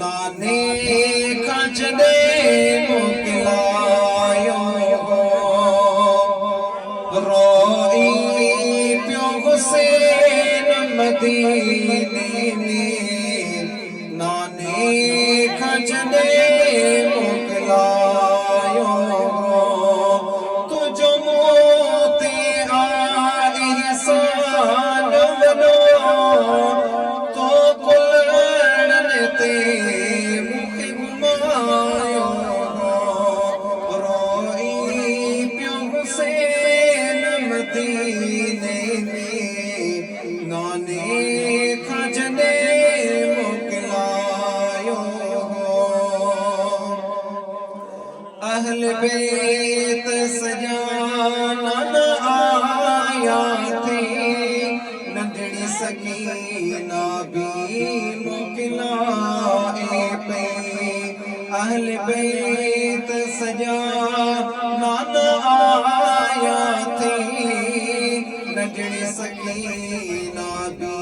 नाने खजने मोकिलायो रोई पियो हुसैन मदीने में नाने खजने मोकिलायो तुझो मोते आई सान वनो तो कुलड़न ते मुखे घुमायो रोई पियो हुसैन मदीने में नाने खजने मोकिलायो अहल बैत सजाना आया थे नंढड़ी सकीना भी मोकिलाए पे अहल बैत सजाना आया थे नंढड़ी सकीना भी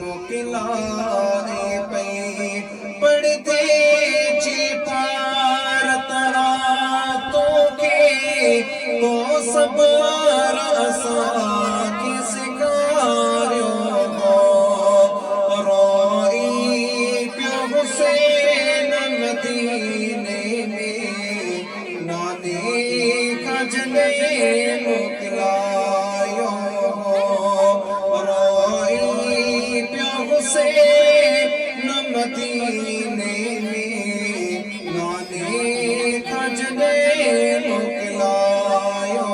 मोकिलाए पे पढ़ते जी पार तरा तो के तो सबर असा की सिखारियो रोई पियो हुसैन मदीने में नाने खजने मोकिलायो रोई पियो हुसैन मदीने में नाने खजने मोकिलायो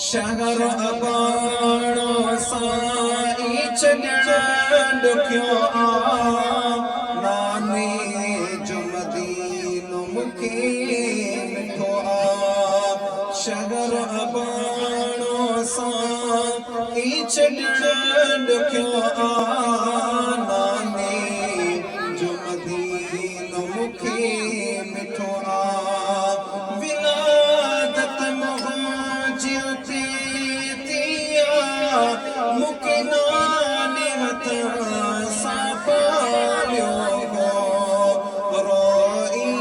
शहर अबाणो साई छॾण ॾुखियो नाने जो मदीनो मूंखे मिठो शहर अबाणो साई छॾण ॾुखियो नाने जो मदीनो मूंखे मिठो विलादत मुंहिंजी मुके नाने हथां सां पालियो रोई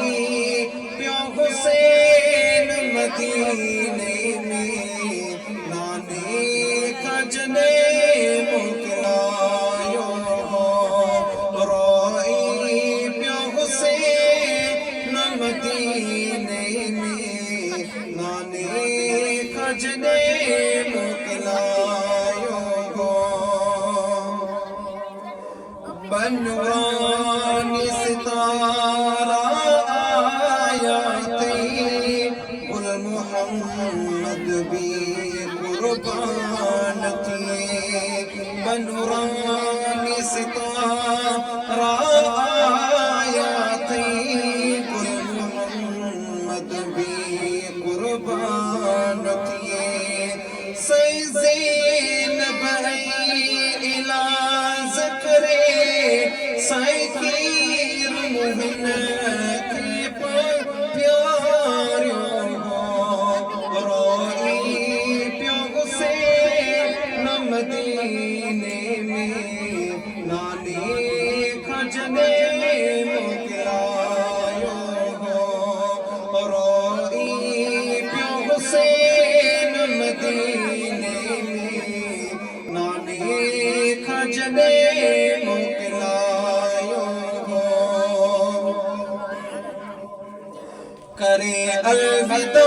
पियो हुसैन मदीने में नाने खजने मोकिलायो रोई पियो हुसैन मदीने में नाने खजने मोकिलायो बनवानी सितारा आया थे गुल मोहम्मद भी कुर्बान थिए बनवानी सितारा आया थे गुल मोहम्मद भी कुर्बान थिए सही ज़ैनब इलाज करे साईकीर मोहिन के प्यारियो रोई पियो हुसैन मदीने में नाने खजने मोकिलायो रोई पियो हुसैन मदीने में नाने खजने मोकिलायो करे अलविदा